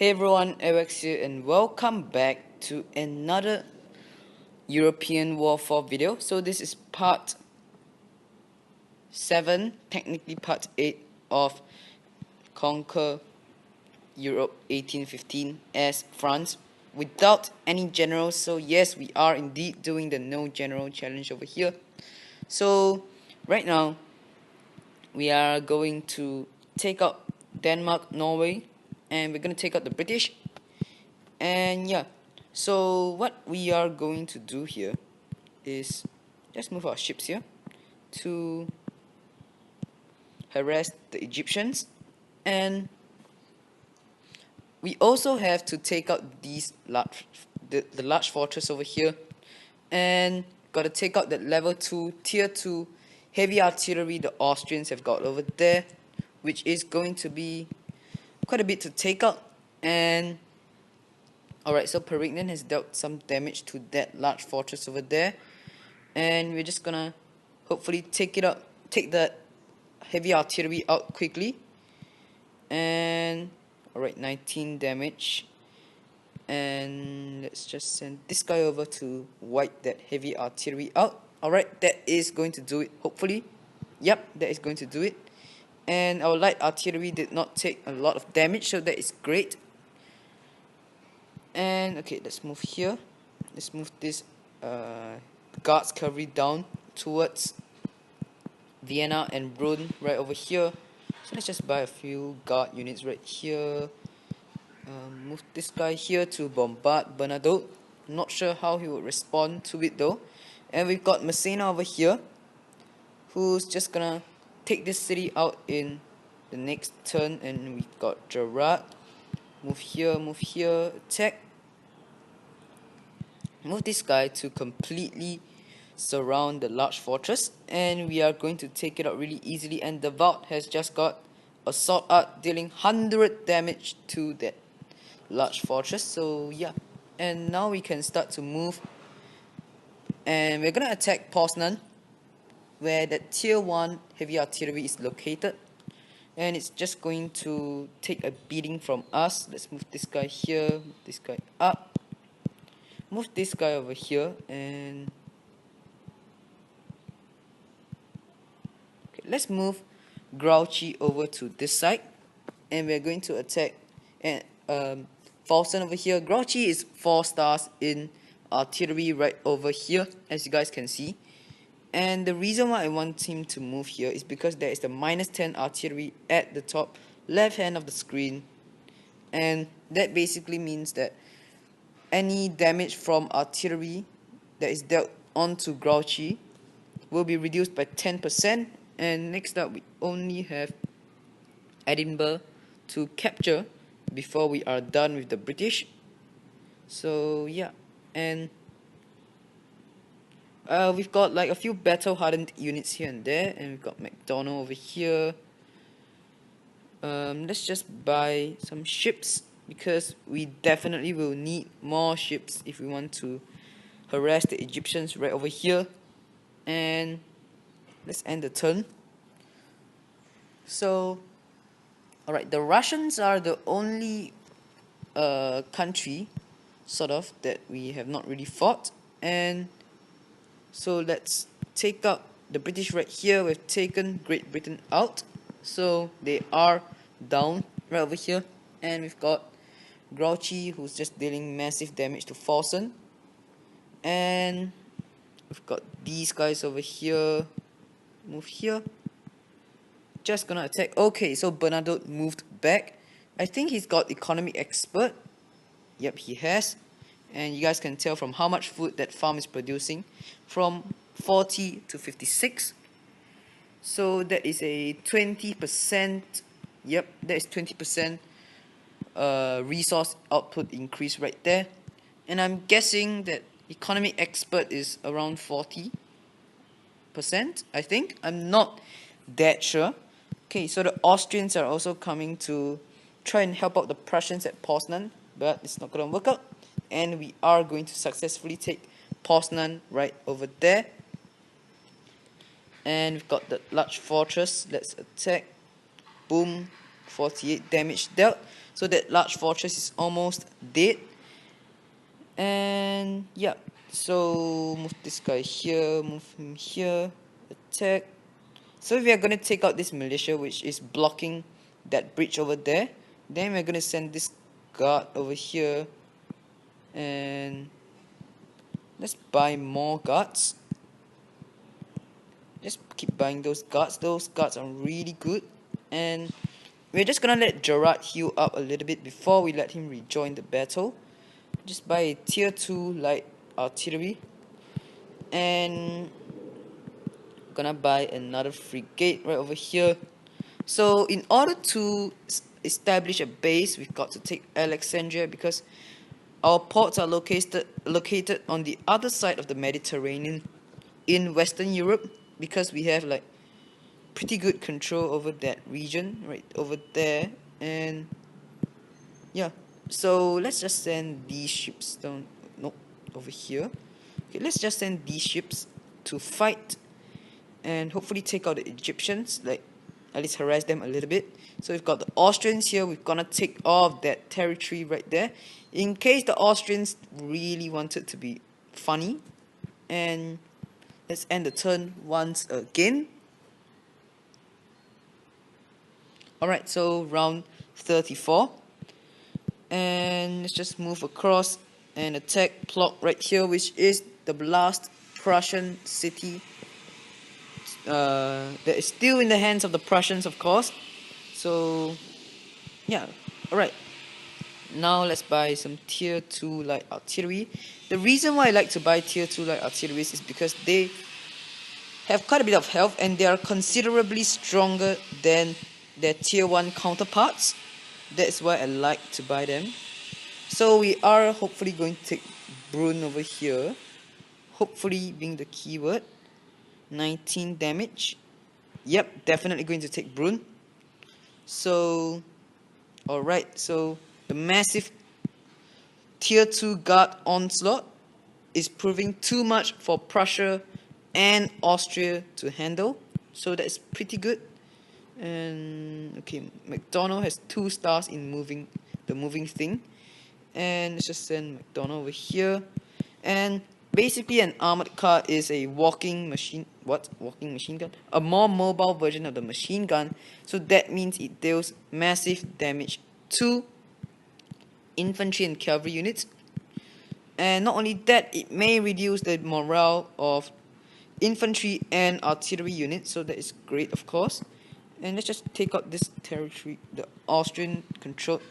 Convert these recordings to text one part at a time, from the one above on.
Hey everyone, Alex here and welcome back to another European War 4 video. So this is part 7, technically part 8 of Conquer Europe 1815 as France without any generals. So yes, we are indeed doing the no general challenge over here. So right now we are going to take out Denmark-Norway and we're going to take out the British. And yeah, so what we are going to do here is just move our ships here to harass the Egyptians, and we also have to take out these the large fortress over here, and gotta take out that level 2 tier 2 heavy artillery the Austrians have got over there, which is going to be quite a bit to take out. And alright, so Perignon has dealt some damage to that large fortress over there, and we're just gonna hopefully take that heavy artillery out quickly. And alright, 19 damage, and let's just send this guy over to wipe that heavy artillery out. Alright, that is going to do it, hopefully. Yep, that is going to do it. And our light artillery did not take a lot of damage, so that is great. And okay, let's move here. Let's move this guards cavalry down towards Vienna and Brunn right over here. So let's just buy a few guard units right here. Move this guy here to bombard Bernadotte. Not sure how he would respond to it though. And we've got Messina over here, who's just gonna take this city out in the next turn. And we've got Gerard. Move here, attack. Move this guy to completely surround the large fortress, and we are going to take it out really easily. And the Vault has just got assault art dealing 100 damage to that large fortress. So yeah, and now we can start to move, and we're gonna attack Poznan, where that tier 1 heavy artillery is located, and it's just going to take a beating from us. Let's move this guy here, move this guy up, move this guy over here, and okay, let's move Grouchy over to this side, and we're going to attack and Falsten over here. Grouchy is 4 stars in artillery right over here, as you guys can see. And the reason why I want him to move here is because there is the -10 artillery at the top left hand of the screen, and that basically means that any damage from artillery that is dealt onto Grouchy will be reduced by 10%. And next up, we only have Edinburgh to capture before we are done with the British. So yeah, and we've got like a few battle hardened units here and there, and we've got McDonald over here. Let's just buy some ships, because we definitely will need more ships if we want to harass the Egyptians right over here. And let's end the turn. So alright, the Russians are the only country sort of that we have not really fought, and so let's take out the British right here. We've taken Great Britain out, so they are down right over here. And we've got Grouchy, who's just dealing massive damage to Falsten. And we've got these guys over here. Move here. Just gonna attack. Okay, so Bernadotte moved back. I think he's got economic expert. Yep, he has. And you guys can tell from how much food that farm is producing, from 40 to 56. So that is a 20%. Yep, that is 20% resource output increase right there. And I'm guessing that economic expert is around 40%, I think. I'm not that sure. Okay, so the Austrians are also coming to try and help out the Prussians at Poznan, but it's not gonna work out. And we are going to successfully take Poznan right over there. And we've got the large fortress. Let's attack. Boom. 48 damage dealt. So that large fortress is almost dead. And yeah, so move this guy here, move him here, attack. So we are going to take out this militia which is blocking that bridge over there. Then we're going to send this guard over here, and let's buy more guards. Just keep buying those guards. Those guards are really good. And we're just gonna let Gerard heal up a little bit before we let him rejoin the battle. Just buy a tier 2 light artillery. And gonna buy another frigate right over here. So in order to establish a base, we've got to take Alexandria, because our ports are located on the other side of the Mediterranean in Western Europe, because we have like pretty good control over that region right over there. And yeah, so let's just send these ships down, no, over here. Okay, let's just send these ships to fight and hopefully take out the Egyptians, like at least harass them a little bit. So we've got the Austrians here. We're gonna take off that territory right there in case the Austrians really wanted to be funny. And let's end the turn once again. Alright, so round 34. And let's just move across and attack Plok right here, which is the last Prussian city that is still in the hands of the Prussians, of course. So yeah, alright. Now let's buy some tier 2 light artillery. The reason why I like to buy tier 2 light artillery is because they have quite a bit of health and they are considerably stronger than their tier 1 counterparts. That's why I like to buy them. So we are hopefully going to take Brunn over here. Hopefully being the keyword. 19 damage. Yep, definitely going to take Brunn. So, alright, so the massive tier 2 guard onslaught is proving too much for Prussia and Austria to handle. So that's pretty good. And okay, McDonald has 2 stars in the moving thing. And let's just send McDonald over here. And basically an armored car is a walking machine gun? A more mobile version of the machine gun. So that means it deals massive damage to infantry and cavalry units. And not only that, it may reduce the morale of infantry and artillery units. So that is great, of course. And let's just take out this territory, the Austrian controlled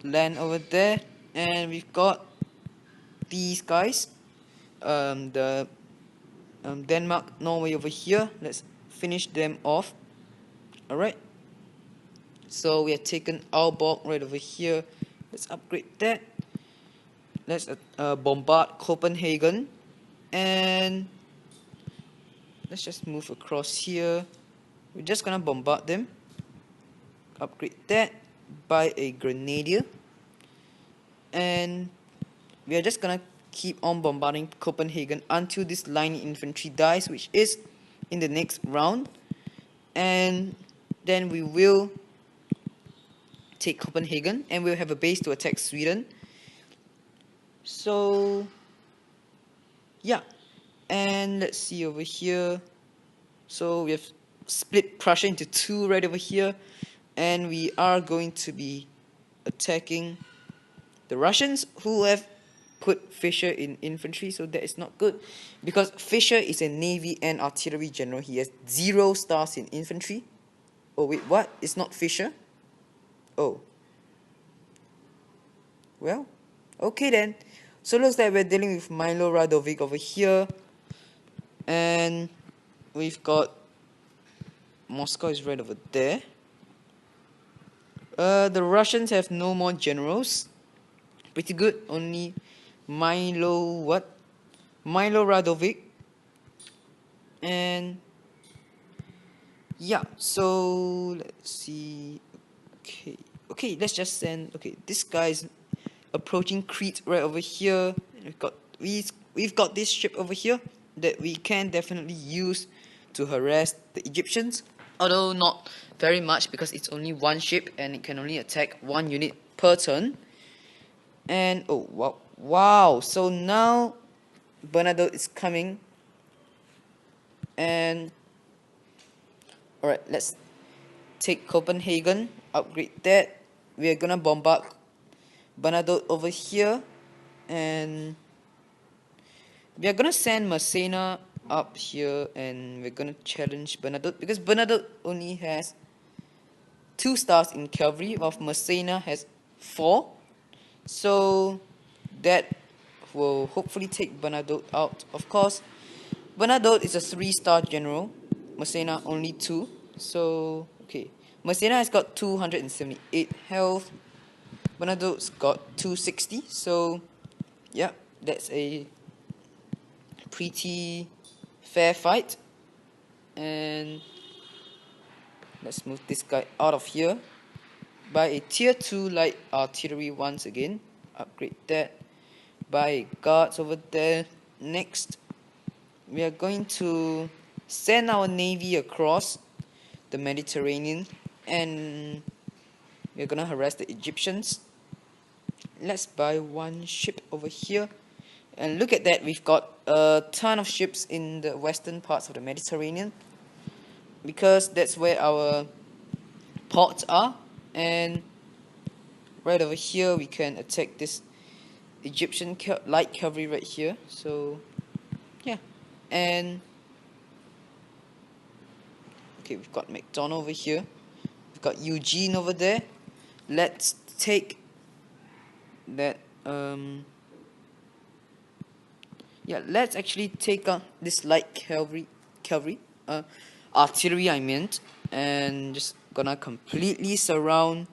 land over there. And we've got these guys, the Denmark-Norway over here. Let's finish them off. Alright. So we have taken Aalborg right over here. Let's upgrade that. Let's bombard Copenhagen. And let's just move across here. We're just gonna bombard them. Upgrade that. Buy a grenadier. And we are just gonna keep on bombarding Copenhagen until this line infantry dies, which is in the next round. And then we will take Copenhagen and we'll have a base to attack Sweden. So yeah, and let's see over here. So we have split Prussia into 2 right over here, and we are going to be attacking the Russians, who have put Fischer in infantry. So that is not good, because Fischer is a navy and artillery general. He has 0 stars in infantry. Oh wait, what? It's not Fischer? Oh, well, okay then. So looks like we're dealing with Milo Radovic over here, and we've got Moscow is right over there. The Russians have no more generals. Pretty good. Only Milo Radovic. And yeah, so let's see. Okay, let's just send. Okay, this guy's approaching Crete right over here. We've got this ship over here that we can definitely use to harass the Egyptians. although not very much because it's only one ship and it can only attack one unit per turn. And oh wow, so now Bernadotte is coming, and alright, let's take Copenhagen, upgrade that. We're gonna bombard Bernadotte over here, and we are gonna send Messina up here, and we're gonna challenge Bernadotte because Bernadotte only has 2 stars in cavalry, while Messina has 4. So that will hopefully take Bernadotte out. Of course, Bernadotte is a 3-star general, Messina only 2. So okay, Messina has got 278 health, Bernadotte's got 260. So yeah, that's a pretty fair fight. And let's move this guy out of here. Buy a tier 2 light artillery once again. Upgrade that. Buy guards over there. Next, we are going to send our navy across the Mediterranean, and we're gonna harass the Egyptians. Let's buy 1 ship over here. And look at that, we've got a ton of ships in the western parts of the Mediterranean, because that's where our ports are. And right over here we can attack this Egyptian light cavalry right here. So yeah, and okay, we've got McDonald over here, we've got Eugene over there. Let's take that yeah, let's actually take on this light cavalry artillery I meant, and just gonna completely surround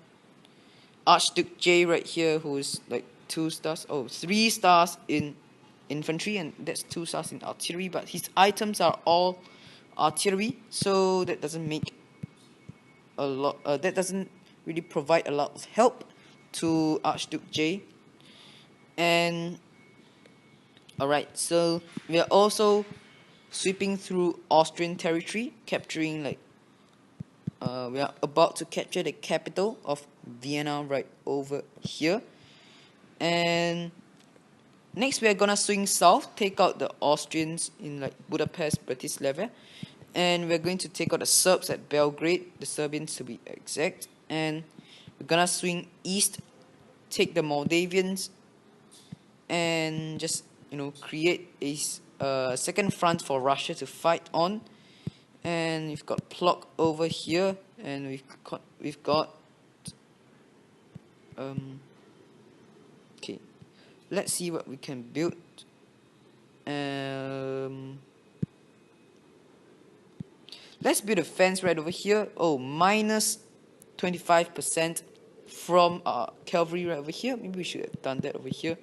Archduke J right here, who is like 2 stars, 3 stars in infantry, and that's 2 stars in artillery, but his items are all artillery, so that doesn't make a lot, that doesn't really provide a lot of help to Archduke J. And alright, so we are also sweeping through Austrian territory, capturing like we are about to capture the capital of Vienna right over here. And next we are gonna swing south, take out the Austrians in like Budapest, Bratislava, and we're going to take out the Serbs at Belgrade, the Serbians to be exact. And we're gonna swing east, take the Moldavians, and just create a second front for Russia to fight on. And we've got Plock over here, and we've got okay, let's see what we can build. Let's build a fence right over here. Oh, minus 25% from cavalry right over here. Maybe we should have done that over here.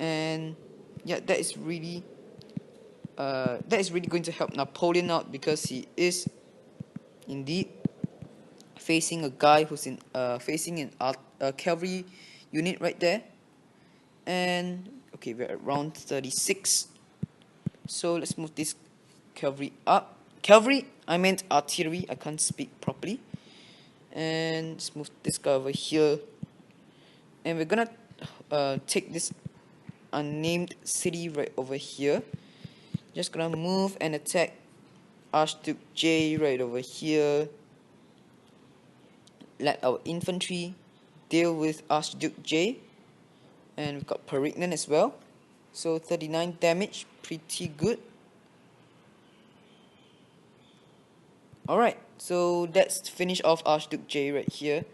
And yeah, that is really going to help Napoleon out, because he is indeed facing a guy who's facing a cavalry unit right there. And okay, we're at round 36, so let's move this cavalry up. Cavalry, I meant artillery, I can't speak properly. And let's move this guy over here, and we're gonna take this unnamed city right over here. Just gonna move and attack Archduke J right over here. Let our infantry deal with Archduke J. And we've got Perignon as well. So 39 damage, pretty good. Alright, so let's finish off Archduke J right here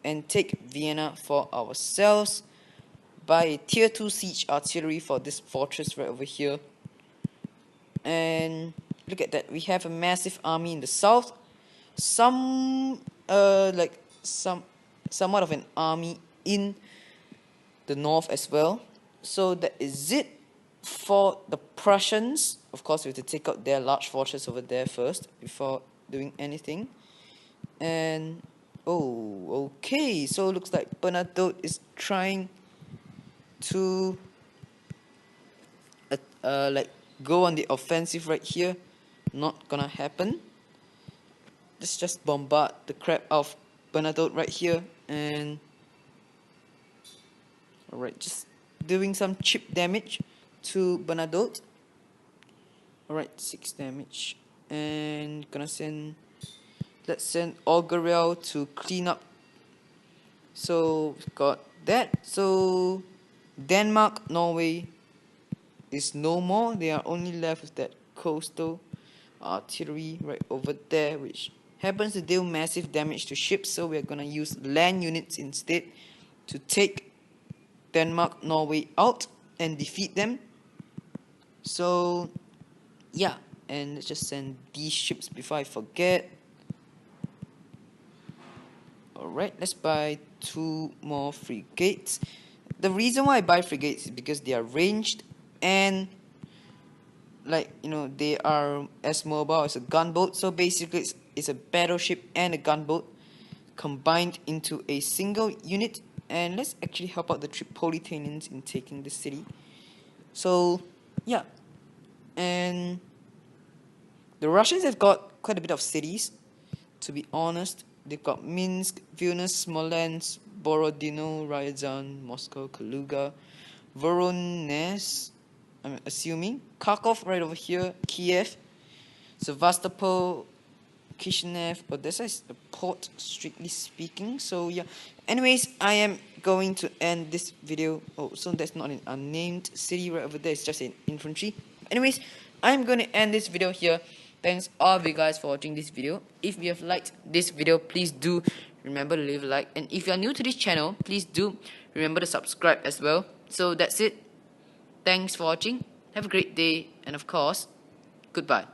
and take Vienna for ourselves. Buy a tier 2 siege artillery for this fortress right over here. And look at that, we have a massive army in the south. Somewhat of an army in the north as well. So that is it for the Prussians. Of course, we have to take out their large fortress over there first before doing anything. And oh, okay, so it looks like Bernadotte is trying to like go on the offensive right here. Not gonna happen. let's just bombard the crap out of Bernadotte right here. And alright, just doing some chip damage to Bernadotte. Alright, 6 damage. And let's send Augureal to clean up. So we've got that. So Denmark-Norway is no more. They are only left with that coastal artillery right over there, which happens to deal massive damage to ships. So we're gonna use land units instead to take Denmark-Norway out and defeat them. So yeah, and let's just send these ships before I forget. Alright, let's buy 2 more frigates. The reason why I buy frigates is because they are ranged and, like, you know, they are as mobile as a gunboat. So basically it's a battleship and a gunboat combined into a single unit. And let's actually help out the Tripolitanians in taking the city. So yeah, and the Russians have got quite a bit of cities, to be honest. They've got Minsk, Vilnius, Smolensk, Borodino, Ryazan, Moscow, Kaluga, Voronezh, I'm assuming, Kharkov right over here, Kiev, Sevastopol, Kishinev. Odessa is a port, strictly speaking. So yeah, anyways, I am going to end this video. Oh, so that's not an unnamed city right over there, it's just an infantry. Anyways, I'm going to end this video here. Thanks all of you guys for watching this video. If you have liked this video, please do remember to leave a like. And if you are new to this channel, please do remember to subscribe as well. So that's it. Thanks for watching. Have a great day. And of course, goodbye.